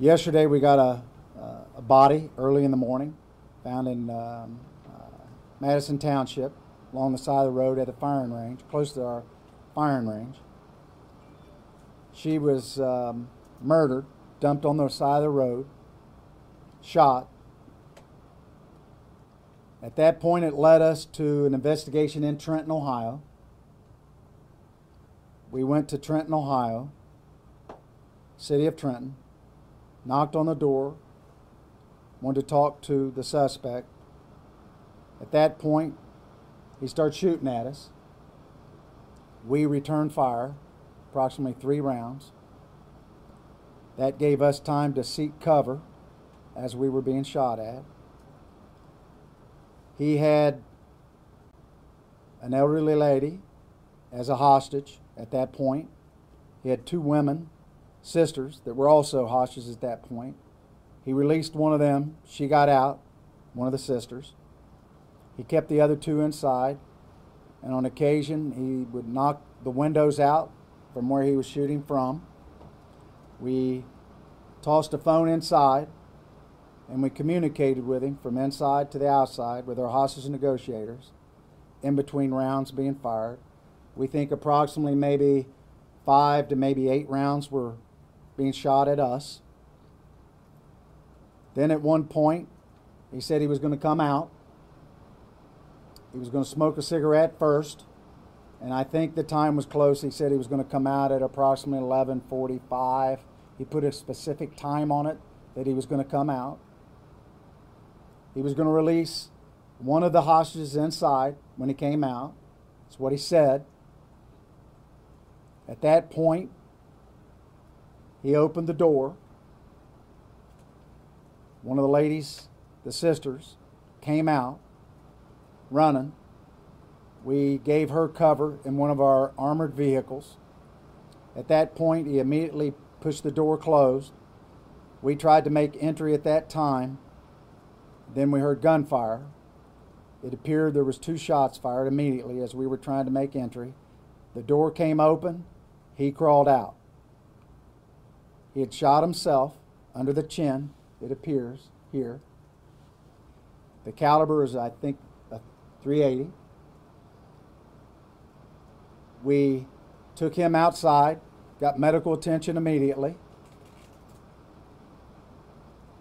Yesterday we got a body early in the morning found in Madison Township along the side of the road at a firing range, close to our firing range. She was murdered, dumped on the side of the road, shot. At that point, it led us to an investigation in Trenton, Ohio. We went to Trenton, Ohio, city of Trenton, knocked on the door, wanted to talk to the suspect. At that point, he started shooting at us. We returned fire, approximately 3 rounds. That gave us time to seek cover as we were being shot at. He had an elderly lady as a hostage at that point. He had 2 women, sisters, that were also hostages at that point. He released one of them. She got out, one of the sisters. He kept the other 2 inside, and on occasion he would knock the windows out from where he was shooting from. We tossed a phone inside, and we communicated with him from inside to the outside with our hostage negotiators in between rounds being fired. We think approximately maybe 5 to maybe 8 rounds were being shot at us. Then at one point, he said he was going to come out. He was going to smoke a cigarette first, and I think the time was close. He said he was going to come out at approximately 11:45. He put a specific time on it that he was going to come out. He was going to release one of the hostages inside when he came out. That's what he said. At that point, he opened the door. One of the ladies, the sisters, came out running. We gave her cover in one of our armored vehicles. At that point, he immediately pushed the door closed. We tried to make entry at that time. Then we heard gunfire. It appeared there was 2 shots fired immediately as we were trying to make entry. The door came open. He crawled out. He had shot himself under the chin, it appears, here. The caliber is, I think, a .380. We took him outside, got medical attention immediately.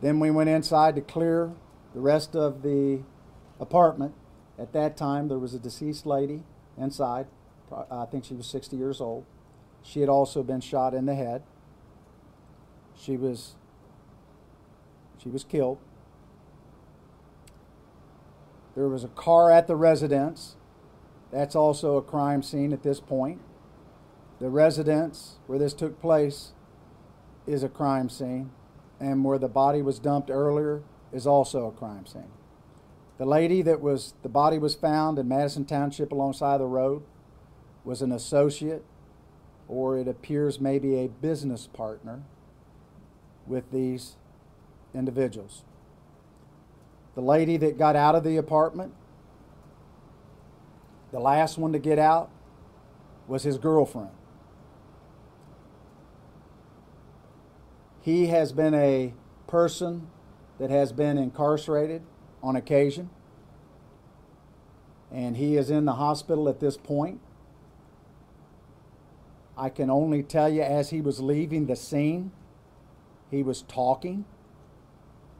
Then we went inside to clear the rest of the apartment. At that time, there was a deceased lady inside. I think she was 60 years old. She had also been shot in the head. She was killed. There was a car at the residence. That's also a crime scene at this point. The residence where this took place is a crime scene, and where the body was dumped earlier is also a crime scene. The lady the body was found in Madison Township alongside the road was an associate, or it appears maybe a business partner with these individuals. The lady that got out of the apartment, the last one to get out, was his girlfriend. He has been a person that has been incarcerated on occasion, and he is in the hospital at this point. I can only tell you, as he was leaving the scene, he was talking,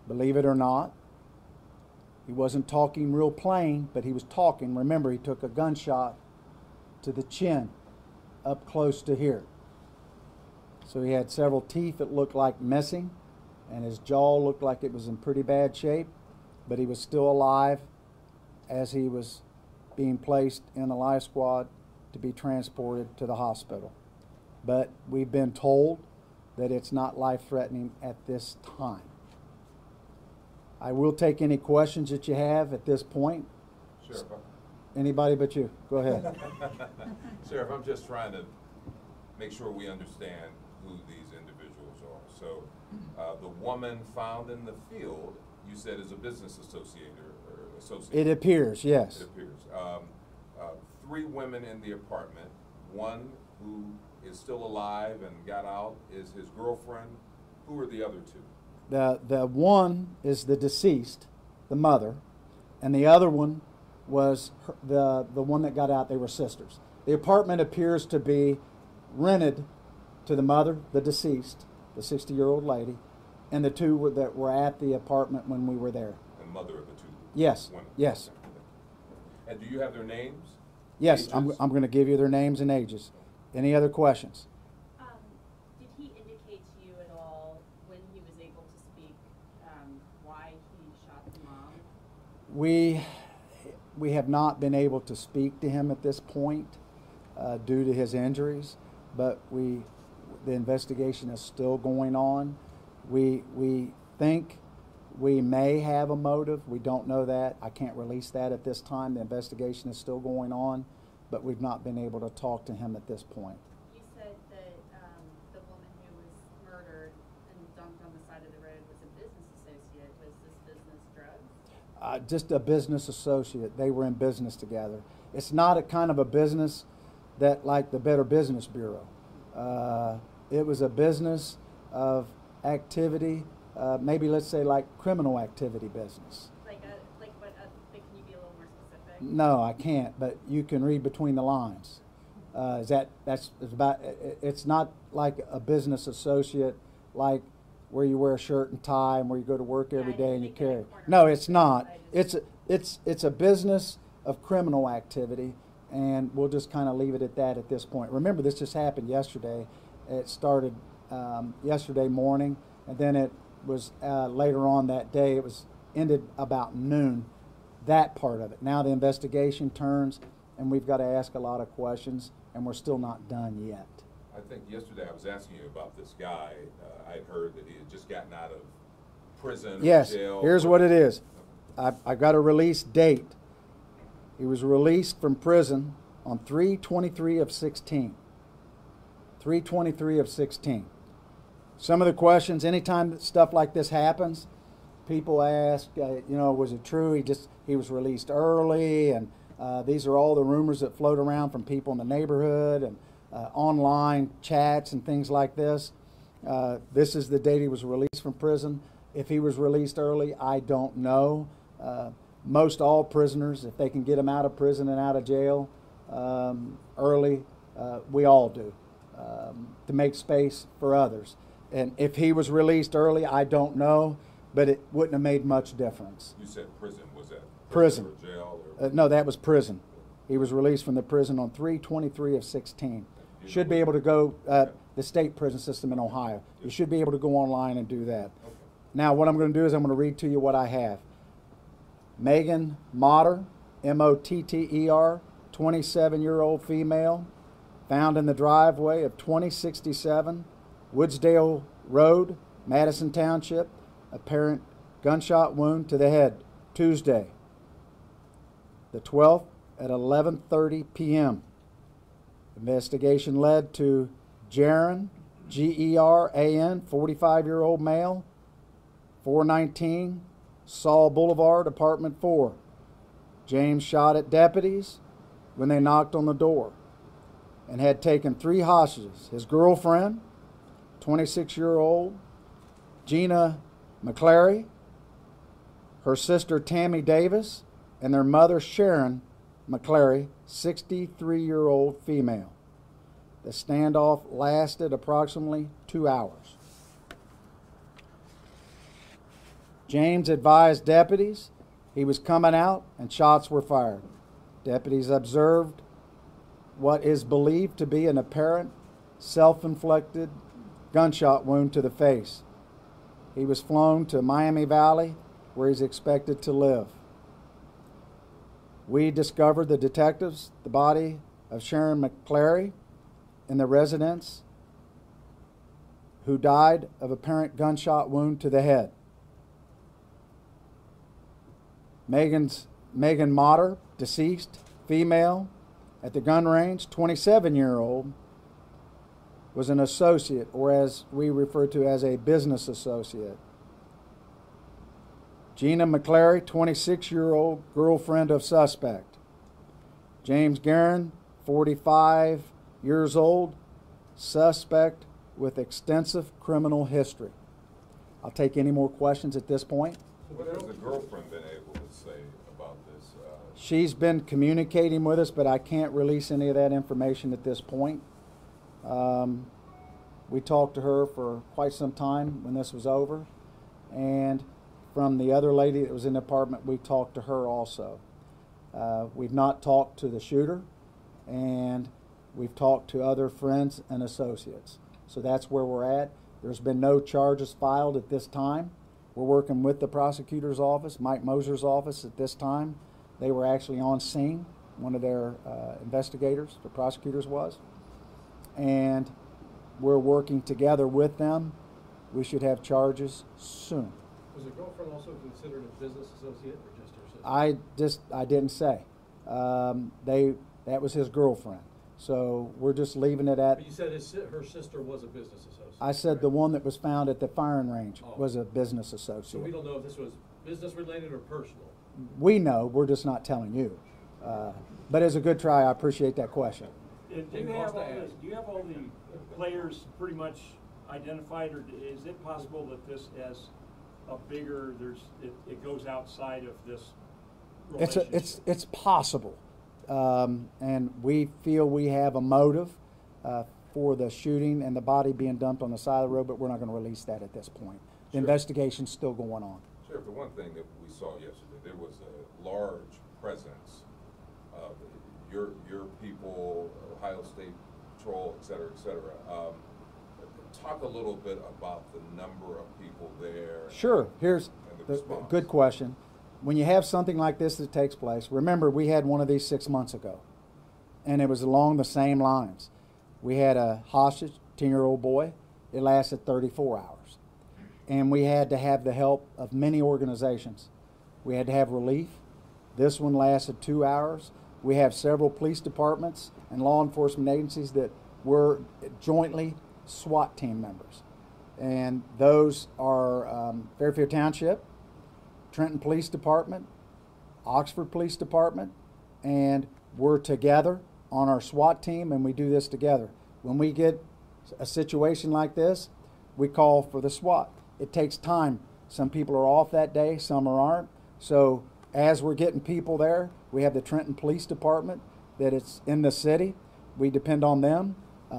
believe it or not. He wasn't talking real plain, but he was talking. Remember, he took a gunshot to the chin, up close to here. So he had several teeth that looked like missing, and his jaw looked like it was in pretty bad shape, but he was still alive as he was being placed in a life squad to be transported to the hospital. But we've been told that it's not life-threatening at this time. I will take any questions that you have at this point. Sheriff, Anybody but you. Go ahead. Sheriff, I'm just trying to make sure we understand who these individuals are. So the woman found in the field, you said, is a business associate or associate? It appears, yes. It appears. 3 women in the apartment. One who is still alive and got out is his girlfriend. Who are the other two? The one is the deceased, the mother, and the other one was the one that got out. They were sisters. The apartment appears to be rented to the mother, the deceased, the 60-year-old lady, and the two that were at the apartment when we were there. And mother of the two? Yes. Women. Yes. And do you have their names? Yes, Ages? I'm going to give you their names and ages. Any other questions? Did he indicate to you at all when he was able to speak why he shot the mom? We have not been able to speak to him at this point due to his injuries, but the investigation is still going on. We think we may have a motive. We don't know that. I can't release that at this time. The investigation is still going on, but we've not been able to talk to him at this point. You said that the woman who was murdered and dumped on the side of the road was a business associate. Was this business drugs? Just a business associate. They were in business together. It's not a kind of a business that like the Better Business Bureau. It was a business of activity, maybe let's say like criminal activity business. Like what? Can you be a little more specific? No, I can't, but you can read between the lines. It's not like a business associate like where you wear a shirt and tie and where you go to work every day and you carry. No, it's not. It's a business of criminal activity, and we'll just kind of leave it at that at this point. Remember, this just happened yesterday. It started yesterday morning, and then it was later on that day. It was ended about noon, that part of it. Now the investigation turns, and we've got to ask a lot of questions, and we're still not done yet. I think yesterday I was asking you about this guy. I'd heard that he had just gotten out of prison Yes, or jail. here's what it is. I got a release date. He was released from prison on 3/23 of 16. 3/23 of 16. Some of the questions, anytime that stuff like this happens, people ask, was it true he was released early? And these are all the rumors that float around from people in the neighborhood and online chats and things like this. This is the date he was released from prison. If he was released early, I don't know. Most all prisoners, if they can get them out of prison and out of jail early, we all do, to make space for others. And if he was released early, I don't know, but it wouldn't have made much difference. You said prison. Was that Prison. Or jail? Or? No, that was prison. He was released from the prison on 3/23 of 16. Should be able to go, the state prison system in Ohio. You should be able to go online and do that. Okay. Now, what I'm going to do is I'm going to read to you what I have. Megan Motter, M-O-T-T-E-R, 27-year-old female, found in the driveway of 2067 Woodsdale Road, Madison Township, apparent gunshot wound to the head, Tuesday, the 12th at 11:30 p.m. Investigation led to Geran, G-E-R-A-N, 45-year-old male, 419 Saul Boulevard, apartment 4. James shot at deputies when they knocked on the door and had taken 3 hostages. His girlfriend, 26-year-old Gina McClary, her sister Tammy Davis, and their mother Sharon McClary, 63-year-old female. The standoff lasted approximately 2 hours. James advised deputies he was coming out and shots were fired. Deputies observed what is believed to be an apparent self-inflicted gunshot wound to the face. He was flown to Miami Valley, where he's expected to live. We discovered, the detectives, the body of Sharon McClary in the residence, who died of apparent gunshot wound to the head. Megan Motter, deceased, female, at the gun range, 27-year-old, was an associate, or as we refer to as a business associate. Gina McClary, 26-year-old, girlfriend of suspect. James Geran, 45 years old, suspect with extensive criminal history. I'll take any more questions at this point. What has the girlfriend been able to say about this? She's been communicating with us, but I can't release any of that information at this point. We talked to her for quite some time when this was over, and from the other lady that was in the apartment, we talked to her also. We've not talked to the shooter, and we've talked to other friends and associates. So that's where we're at. There's been no charges filed at this time. We're working with the prosecutor's office, Mike Moser's office at this time. They were actually on scene, one of their investigators, the prosecutors was, and we're working together with them. We should have charges soon. Was the girlfriend also considered a business associate or just her sister? I didn't say. That was his girlfriend. So we're just leaving it at. But you said her sister was a business associate. I said right? The one that was found at the firing range Oh. was a business associate. So we don't know if this was business related or personal. We know, we're just not telling you. But it's a good try. I appreciate that question. Do you have all the players pretty much identified, or is it possible that this has a bigger, it goes outside of this relationship? It's possible. And we feel we have a motive for the shooting and the body being dumped on the side of the road, but we're not going to release that at this point. The Sure. investigation's still going on. Sheriff, the one thing that we saw yesterday, there was a large presence of your people, Ohio State Patrol, et cetera, et cetera. Talk a little bit about the number of people there. Sure. Here's and the the response. good question. When you have something like this that takes place, remember we had one of these 6 months ago, and it was along the same lines. We had a hostage, 10-year-old boy. It lasted 34 hours. And we had to have the help of many organizations. We had to have relief. This one lasted 2 hours. We have several police departments and law enforcement agencies that were jointly SWAT team members. And those are Fairfield Township, Trenton Police Department, Oxford Police Department, and we're together on our SWAT team, and we do this together. When we get a situation like this, we call for the SWAT. It takes time. Some people are off that day, some aren't. So as we're getting people there, we have the Trenton Police Department that it's in the city. We depend on them.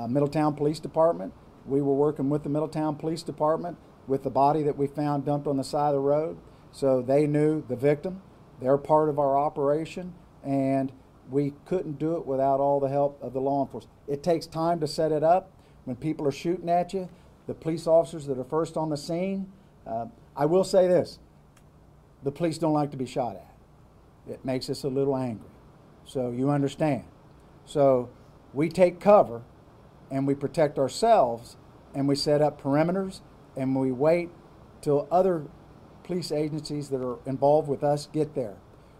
Middletown Police Department. We were working with the Middletown Police Department with the body that we found dumped on the side of the road. So they knew the victim. They're part of our operation, and we couldn't do it without all the help of the law enforcement. It takes time to set it up. When people are shooting at you, the police officers that are first on the scene, I will say this, the police don't like to be shot at. It makes us a little angry. So you understand. So we take cover and we protect ourselves, and we set up perimeters, and we wait till other police agencies that are involved with us get there.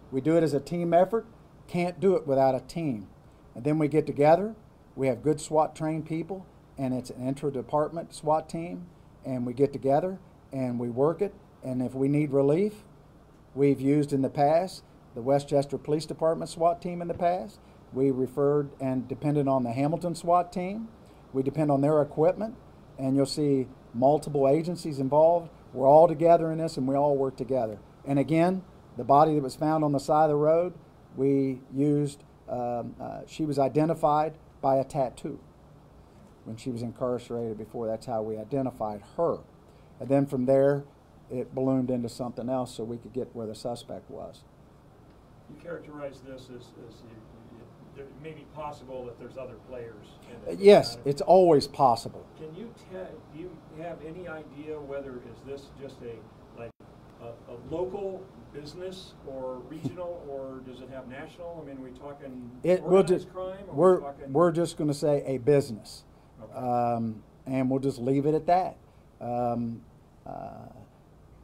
We do it as a team effort. Can't do it without a team. And then we get together. We have good SWAT trained people, and it's an intra-department SWAT team, and we get together and we work it. And if we need relief, we've used in the past the Westchester Police Department SWAT team in the past. We referred and depended on the Hamilton SWAT team. We depend on their equipment, and you'll see multiple agencies involved. We're all together in this, and we all work together. And again, the body that was found on the side of the road, we used, she was identified by a tattoo when she was incarcerated before. That's how we identified her. And then from there, it ballooned into something else so we could get where the suspect was. You characterize this as it may be possible that there's other players in it. Yes, it's always possible. Can you do you have any idea whether is this just a local business or regional, or does it have national? I mean, are we talking organized crime? Or We're just going to say a business, Okay. and we'll just leave it at that.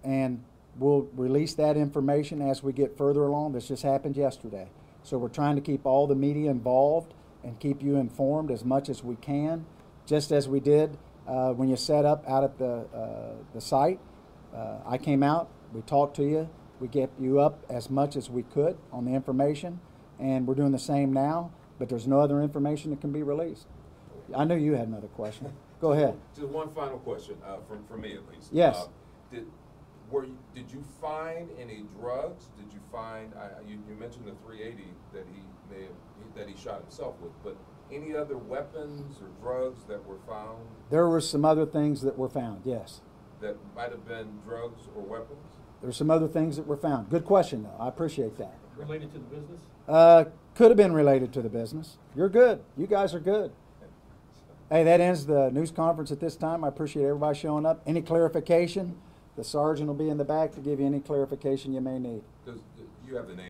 And we'll release that information as we get further along. This just happened yesterday. So we're trying to keep all the media involved and keep you informed as much as we can, just as we did when you set up out at the site. I came out, we talked to you, we kept you up as much as we could on the information, and we're doing the same now, but there's no other information that can be released. I knew you had another question. Go ahead. Just one final question, from me at least. Yes. Did you find any drugs? Did you find, you mentioned the 380 that that he shot himself with, but any other weapons or drugs that were found? There were some other things that were found, yes. That might have been drugs or weapons? There were some other things that were found. Good question, though. I appreciate that. Related to the business? Could have been related to the business. You're good. You guys are good. Hey, that ends the news conference at this time. I appreciate everybody showing up. Any clarification? The sergeant will be in the back to give you any clarification you may need. Does you have the name?